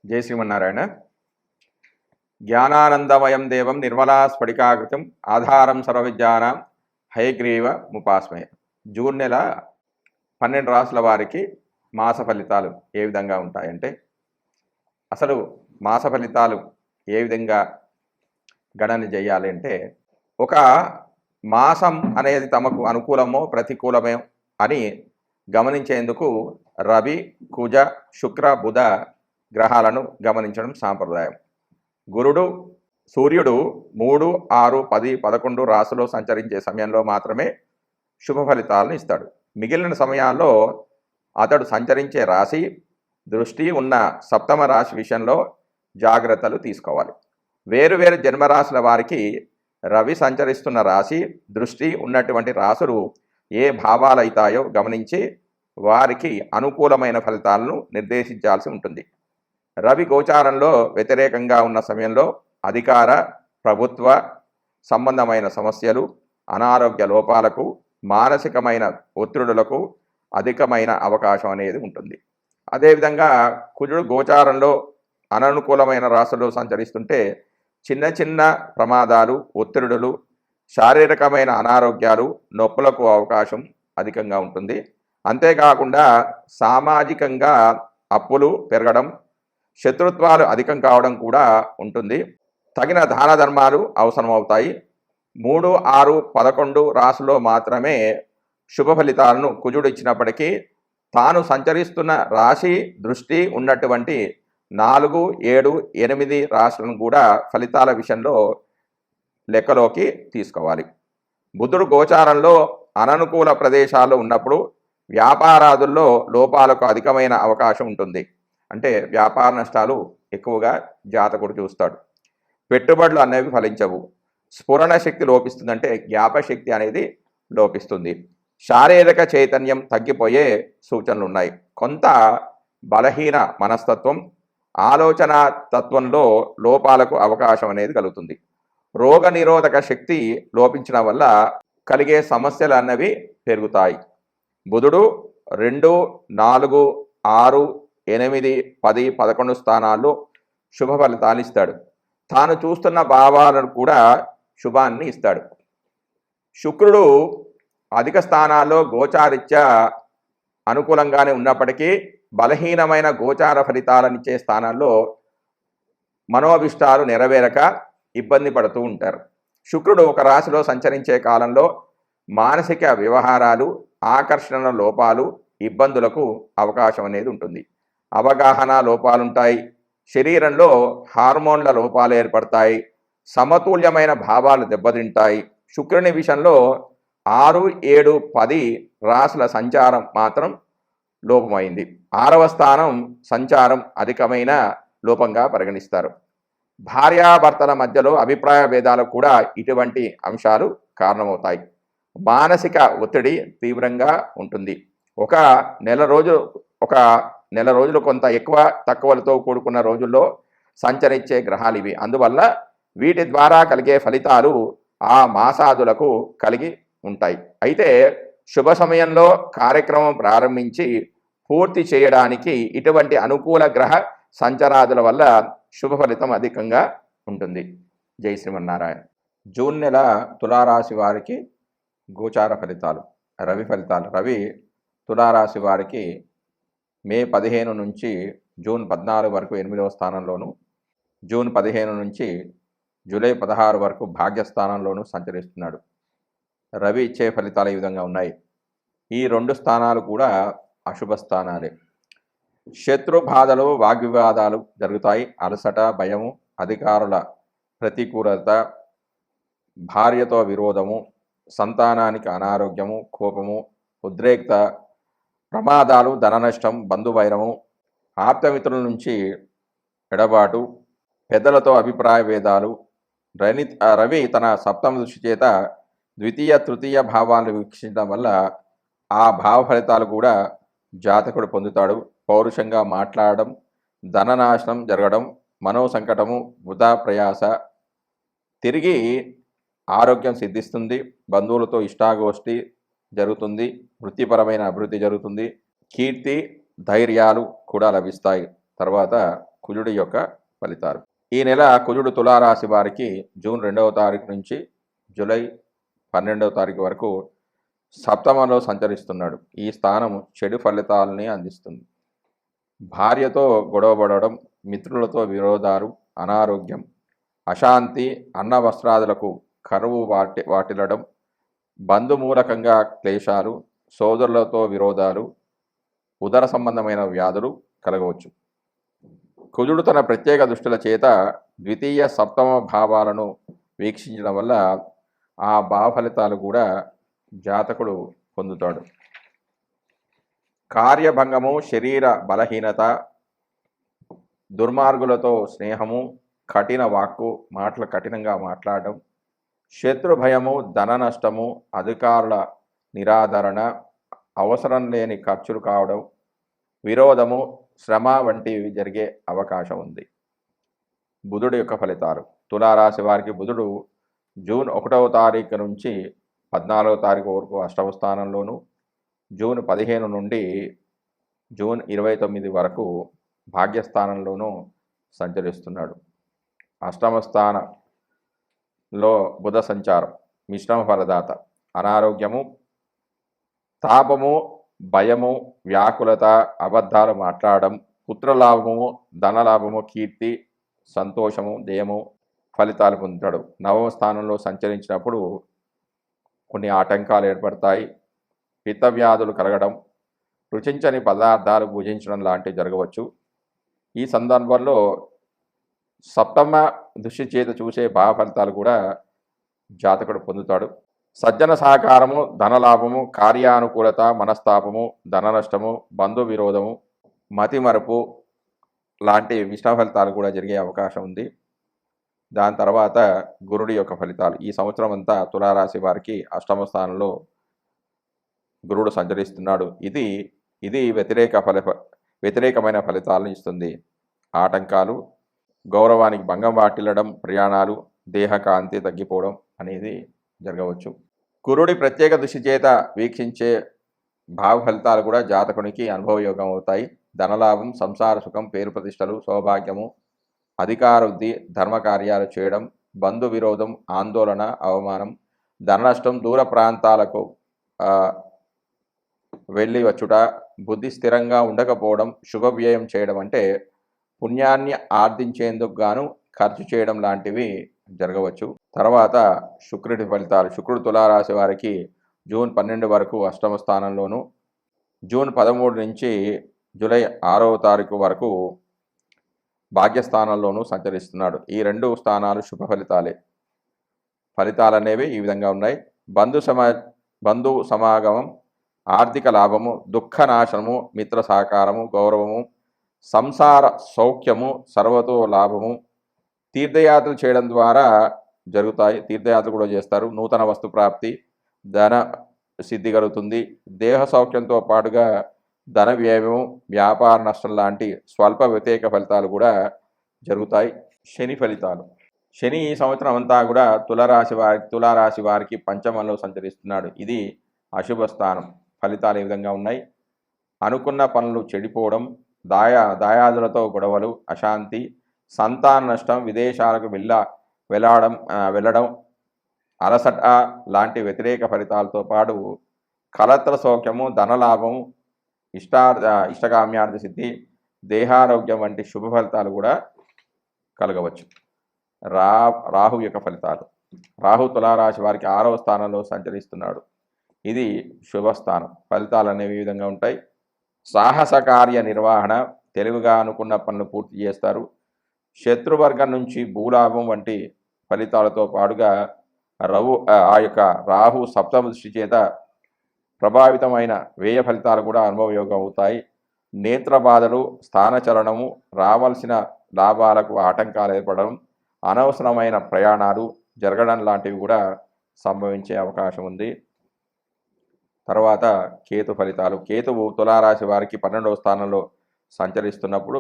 జై శ్రీమన్నారాయణ. జ్ఞానానందమయం దేవం నిర్మలా స్ఫటికాకృతిం ఆధారం సర్వవిద్యానాం హయగ్రీవ ముపాస్మయ. జూన్ నెల 12 రాసుల వారికి మాస ఫలితాలు ఏ విధంగా ఉంటాయంటే, అసలు మాస ఫలితాలు ఏ విధంగా గణన చేయాలి అంటే, ఒక మాసం అనేది తమకు అనుకూలమో ప్రతికూలమో అని గమనించేందుకు రవి, కుజ, శుక్ర, బుధ గ్రహాలను గమనించడం సాంప్రదాయం. గురుడు, సూర్యుడు 3, 6, 10, 11 రాశిలో సంచరించే సమయంలో మాత్రమే శుభ ఫలితాలను ఇస్తాడు. మిగిలిన సమయాల్లో అతడు సంచరించే రాశి, దృష్టి ఉన్న సప్తమ రాశి విషయంలో జాగ్రత్తలు తీసుకోవాలి. వేరువేరు జన్మరాశుల వారికి రవి సంచరిస్తున్న రాశి, దృష్టి ఉన్నటువంటి రాశులు ఏ భావాలైతాయో గమనించి వారికి అనుకూలమైన ఫలితాలను నిర్దేశించాల్సి ఉంటుంది. రవి గోచారంలో వ్యతిరేకంగా ఉన్న సమయంలో అధికార, ప్రభుత్వ సంబంధమైన సమస్యలు, అనారోగ్య లోపాలకు, మానసికమైన ఒత్తిడులకు అధికమైన అవకాశం అనేది ఉంటుంది. అదేవిధంగా కుజుడు గోచారంలో అననుకూలమైన రాశుల్లో సంచరిస్తుంటే చిన్న చిన్న ప్రమాదాలు, ఒత్తిడులు, శారీరకమైన అనారోగ్యాలు, నొప్పులకు అవకాశం అధికంగా ఉంటుంది. అంతేకాకుండా సామాజికంగా అప్పులు పెరగడం, శత్రుత్వాలు అధికం కావడం కూడా ఉంటుంది. తగిన దాన ధర్మాలు అవసరమవుతాయి. 3, 6, 11 రాశిలో మాత్రమే శుభ ఫలితాలను కుజుడు ఇచ్చినప్పటికీ తాను సంచరిస్తున్న రాశి, దృష్టి ఉన్నటువంటి 4, 7, 8 రాశులను కూడా ఫలితాల విషయంలో లెక్కలోకి తీసుకోవాలి. బుధుడు గోచారంలో అననుకూల ప్రదేశాల్లో ఉన్నప్పుడు వ్యాపారాదుల్లో లోపాలకు అధికమైన అవకాశం ఉంటుంది. అంటే వ్యాపార నష్టాలు ఎక్కువగా జాతకుడు చూస్తాడు. పెట్టుబడులు అనేవి ఫలించవు. స్ఫురణ శక్తి లోపిస్తుందంటే జ్ఞాపశక్తి అనేది లోపిస్తుంది. శారీరక చైతన్యం తగ్గిపోయే సూచనలు ఉన్నాయి. కొంత బలహీన మనస్తత్వం, ఆలోచన తత్వంలో లోపాలకు అవకాశం అనేది కలుగుతుంది. రోగ నిరోధక శక్తి లోపించడం వల్ల కలిగే సమస్యలు అన్నవి పెరుగుతాయి. బుధుడు 2, 4, 6, 8, 10, 11 స్థానాల్లో శుభ ఫలితాలు ఇస్తాడు. తాను చూస్తున్న భావాలను కూడా శుభాన్ని ఇస్తాడు. శుక్రుడు అధిక స్థానాల్లో గోచారిత్యా అనుకూలంగానే ఉన్నప్పటికీ బలహీనమైన గోచార ఫలితాలనిచ్చే స్థానాల్లో మనోభిష్టాలు నెరవేరక ఇబ్బంది పడుతూ ఉంటారు. శుక్రుడు ఒక రాశిలో సంచరించే కాలంలో మానసిక వ్యవహారాలు, ఆకర్షణ లోపాలు, ఇబ్బందులకు అవకాశం అనేది ఉంటుంది. అవగాహన లోపాలుంటాయి. శరీరంలో హార్మోన్ల లోపాలు ఏర్పడతాయి. సమతుల్యమైన భావాలు దెబ్బతింటాయి. శుక్రుని విషయంలో 6, 7, 10 రాశుల సంచారం మాత్రం లోపమైంది. 6వ స్థానం సంచారం అధికమైన లోపంగా పరిగణిస్తారు. భార్యాభర్తల మధ్యలో అభిప్రాయ భేదాలకు కూడా ఇటువంటి అంశాలు కారణమవుతాయి. మానసిక ఒత్తిడి తీవ్రంగా ఉంటుంది. ఒక నెల రోజులు కొంత ఎక్కువ తక్కువలతో కూడుకున్న రోజుల్లో సంచరించే గ్రహాలు ఇవి. అందువల్ల వీటి ద్వారా కలిగే ఫలితాలు ఆ మాసాదులకు కలిగి ఉంటాయి. అయితే శుభ సమయంలో కార్యక్రమం ప్రారంభించి పూర్తి చేయడానికి ఇటువంటి అనుకూల గ్రహ సంచారాదుల వల్ల శుభ ఫలితం అధికంగా ఉంటుంది. జై శ్రీమన్నారాయణ. జూన్ నెల తులారాశి వారికి గోచార ఫలితాలు, రవి ఫలితాలు. రవి తులారాశి వారికి మే 15 నుంచి జూన్ 14 వరకు 8వ స్థానంలోను, జూన్ 15 నుంచి జూలై 16 వరకు భాగ్యస్థానంలోనూ సంచరిస్తున్నాడు. రవి ఇచ్చే ఫలితాలు ఈ విధంగా ఉన్నాయి. ఈ 2 స్థానాలు కూడా అశుభ స్థానాలే. శత్రు బాధలు, వాగ్వివాదాలు జరుగుతాయి. అలసట, భయము, అధికారుల ప్రతికూలత, భార్యతో విరోధము, సంతానానికి అనారోగ్యము, కోపము, ఉద్రేక్త, ప్రమాదాలు, ధన నష్టం, బంధువైరము, ఆప్తమిత్రుల నుంచి ఎడబాటు, పెద్దలతో అభిప్రాయ భేదాలు. రవి తన సప్తమ దృష్టి చేత ద్వితీయ, తృతీయ భావాలను వీక్షించడం వల్ల ఆ భావ ఫలితాలు కూడా జాతకుడు పొందుతాడు. పౌరుషంగా మాట్లాడడం, ధననాశనం జరగడం, మనోసంకటము, వృధా ప్రయాస. తిరిగి ఆరోగ్యం సిద్ధిస్తుంది. బంధువులతో ఇష్టాగోష్ఠి జరుగుతుంది. వృత్తిపరమైన అభివృద్ధి జరుగుతుంది. కీర్తి, ధైర్యాలు కూడా లభిస్తాయి. తర్వాత కుజుడి యొక్క ఫలితాలు. ఈ నెల కుజుడు తులారాశి వారికి జూన్ 2వ తారీఖు నుంచి జూలై 12వ తారీఖు వరకు సప్తమంలో సంచరిస్తున్నాడు. ఈ స్థానం చెడు ఫలితాలని అందిస్తుంది. భార్యతో గొడవపడడం, మిత్రులతో విరోధాలు, అనారోగ్యం, అశాంతి, అన్న వస్త్రాదులకు కరువు వాటిల్లడం, బంధుమూలకంగా క్లేశాలు, సోదరులతో విరోధాలు, ఉదర సంబంధమైన వ్యాధులు కలగవచ్చు. కుజుడు తన ప్రత్యేక దృష్టిల చేత ద్వితీయ సప్తమ భావాలను వీక్షించడం వల్ల ఆ భావ ఫలితాలు కూడా జాతకుడు పొందుతాడు. కార్యభంగము, శరీర బలహీనత, దుర్మార్గులతో స్నేహము, కఠిన వాక్కు, మాటలు కఠినంగా మాట్లాడడం, శత్రు భయము, ధన నష్టము, అధికారుల నిరాదరణ, అవసరం లేని ఖర్చులు కావడం, విరోధము, శ్రమ వంటివి జరిగే అవకాశం ఉంది. బుధుడు యొక్క ఫలితాలు. తులారాశి వారికి బుధుడు జూన్ 1వ తారీఖు నుంచి 14వ తారీఖు వరకు అష్టమ స్థానంలోను, జూన్ 15 నుండి జూన్ 29 వరకు భాగ్యస్థానంలోనూ సంచరిస్తున్నాడు. అష్టమ స్థానంలో బుధ సంచారం మిశ్రమ ఫలదాత. అనారోగ్యము, తాపము, భయము, వ్యాకులత, అబద్ధాలు మాట్లాడడం, పుత్రలాభము, ధనలాభము, కీర్తి, సంతోషము, జయము ఫలితాలు పొందుతాడు. నవమ స్థానంలో సంచరించినప్పుడు కొన్ని ఆటంకాలు ఏర్పడతాయి. పిత్త వ్యాధులు కలగడం, రుచించని పదార్థాలు భుజించడం లాంటివి జరగవచ్చు. ఈ సందర్భంలో సప్తమ దృష్టి చేత చూసే భావ ఫలితాలు కూడా జాతకుడు పొందుతాడు. సజ్జన సహకారము, ధనలాభము, కార్యానుకూలత, మనస్తాపము, ధన నష్టము, బంధు విరోధము, మతిమరుపు లాంటి మిశ్రమ ఫలితాలు కూడా జరిగే అవకాశం ఉంది. దాని తర్వాత గురుడి యొక్క ఫలితాలు. ఈ సంవత్సరం అంతా తులారాశి వారికి అష్టమ స్థానంలో గురుడు సంచరిస్తున్నాడు. ఇది వ్యతిరేకమైన ఫలితాలను ఇస్తుంది. ఆటంకాలు, గౌరవానికి భంగం వాటిల్లడం, ప్రయాణాలు, దేహకాంతి తగ్గిపోవడం అనేది జరగవచ్చు. గురుడి ప్రత్యేక దృష్టి చేత వీక్షించే భావ ఫలితాలు కూడా జాతకునికి అనుభవయోగం అవుతాయి. ధనలాభం, సంసార సుఖం, పేరు ప్రతిష్టలు, సౌభాగ్యము, అధికార వృద్ధి, ధర్మకార్యాలు చేయడం, బంధు విరోధం, ఆందోళన, అవమానం, ధన నష్టం, దూర ప్రాంతాలకు వెళ్ళి వచ్చుట, బుద్ధి స్థిరంగా ఉండకపోవడం, శుభవ్యయం చేయడం అంటే పుణ్యాన్ని ఆర్జించేందుకు గాను ఖర్చు చేయడం లాంటివి జరగవచ్చు. తర్వాత శుక్రుడి ఫలితాలు. శుక్రుడు తులారాశి వారికి జూన్ 12 వరకు అష్టమ స్థానంలోను, జూన్ 13 నుంచి జూలై 6వ తారీఖు వరకు భాగ్యస్థానంలోనూ సంచరిస్తున్నాడు. ఈ 2 స్థానాలు శుభ ఫలితాలే. ఫలితాలు అనేవి ఈ విధంగా ఉన్నాయి. బంధు సమాగమం, ఆర్థిక లాభము, దుఃఖ నాశనము, మిత్ర సహకారము, గౌరవము, సంసార సౌఖ్యము, సర్వతో లాభము, తీర్థయాత్రలు చేయడం ద్వారా జరుగుతాయి. తీర్థయాత్ర కూడా చేస్తారు. నూతన వస్తు ప్రాప్తి, ధన సిద్ధి కలుగుతుంది. దేహ సౌఖ్యంతో పాటుగా ధన వ్యయము, వ్యాపార నష్టం లాంటి స్వల్ప వ్యతిరేక ఫలితాలు కూడా జరుగుతాయి. శని ఫలితాలు. శని ఈ సంవత్సరం అంతా కూడా తులారాశి వారికి పంచమంలో సంచరిస్తున్నాడు. ఇది అశుభ స్థానం. ఫలితాలు ఈ విధంగా ఉన్నాయి. అనుకున్న పనులు చెడిపోవడం, దాయాదులతో గొడవలు, అశాంతి, సంతాన నష్టం, విదేశాలకు వెళ్ళడం, అలసట లాంటి వ్యతిరేక ఫలితాలతో పాటు కలత్ర సౌఖ్యము, ధనలాభము, ఇష్టకామ్యార్థ సిద్ధి, దేహారోగ్యం వంటి శుభ ఫలితాలు కూడా కలగవచ్చు. రాహు యొక్క ఫలితాలు. రాహు తులారాశి వారికి 6వ స్థానంలో సంచరిస్తున్నాడు. ఇది శుభస్థానం. ఫలితాలు అనేవి ఈ విధంగా ఉంటాయి. సాహస కార్య నిర్వహణ, తెలివిగా అనుకున్న పనులు పూర్తి చేస్తారు. శత్రువర్గం నుంచి భూలాభం వంటి ఫలితాలతో పాటుగా ఆ యొక్క రాహు సప్తమ దృష్టి చేత ప్రభావితమైన వ్యయ ఫలితాలు కూడా అనుభవయోగం అవుతాయి. నేత్ర బాధలు, స్థానచలనము, రావాల్సిన లాభాలకు ఆటంకాలు ఏర్పడడం, అనవసరమైన ప్రయాణాలు జరగడం లాంటివి కూడా సంభవించే అవకాశం ఉంది. తర్వాత కేతు ఫలితాలు. కేతువు తులారాశి వారికి 12వ స్థానంలో సంచరిస్తున్నప్పుడు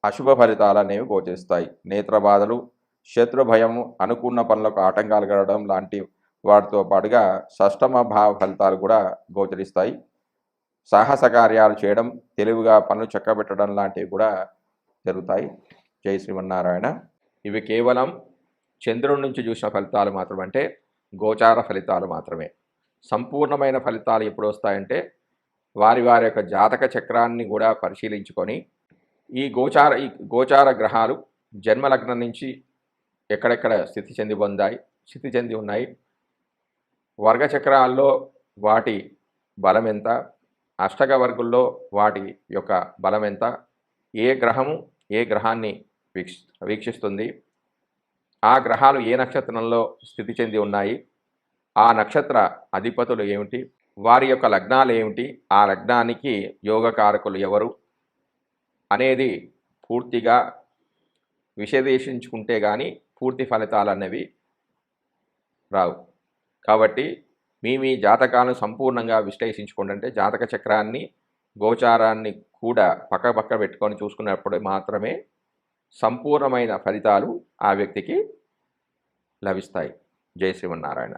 అశుభ ఫలితాలు అనేవి గోచరిస్తాయి. నేత్ర బాధలు, శత్రు భయము, అనుకున్న పనులకు ఆటంకాలు కలగడం లాంటి వాటితో పాటుగా షష్టమ భావ ఫలితాలు కూడా గోచరిస్తాయి. సాహస కార్యాలు చేయడం, తెలివిగా పనులు చక్కబెట్టడం లాంటివి కూడా జరుగుతాయి. జై శ్రీమన్నారాయణ. ఇవి కేవలం చంద్రుడి నుంచి చూసిన ఫలితాలు మాత్రమే, అంటే గోచార ఫలితాలు మాత్రమే. సంపూర్ణమైన ఫలితాలు ఎప్పుడు వస్తాయంటే వారి వారి యొక్క జాతక చక్రాన్ని కూడా పరిశీలించుకొని ఈ గోచార గ్రహాలు జన్మలగ్నం నుంచి ఎక్కడెక్కడ స్థితి చెంది ఉన్నాయి, వర్గ చక్రాల్లో వాటి బలం ఎంత, అష్టక వర్గుల్లో వాటి యొక్క బలం ఎంత, ఏ గ్రహము ఏ గ్రహాన్ని వీక్షిస్తుంది, ఆ గ్రహాలు ఏ నక్షత్రంలో స్థితి చెంది ఉన్నాయి, ఆ నక్షత్ర అధిపతులు ఏమిటి, వారి యొక్క లగ్నాలు ఏమిటి, ఆ లగ్నానికి యోగకారకులు ఎవరు అనేది పూర్తిగా విశ్లేషించుకుంటే కానీ పూర్తి ఫలితాలు అనేవి రావు. కాబట్టి మీ జాతకాలను సంపూర్ణంగా విశ్లేషించుకోండి. అంటే జాతక చక్రాన్ని గోచారాన్ని కూడా పక్క పెట్టుకొని చూసుకున్నప్పుడు మాత్రమే సంపూర్ణమైన ఫలితాలు ఆ వ్యక్తికి లభిస్తాయి. జై శ్రీమన్నారాయణ.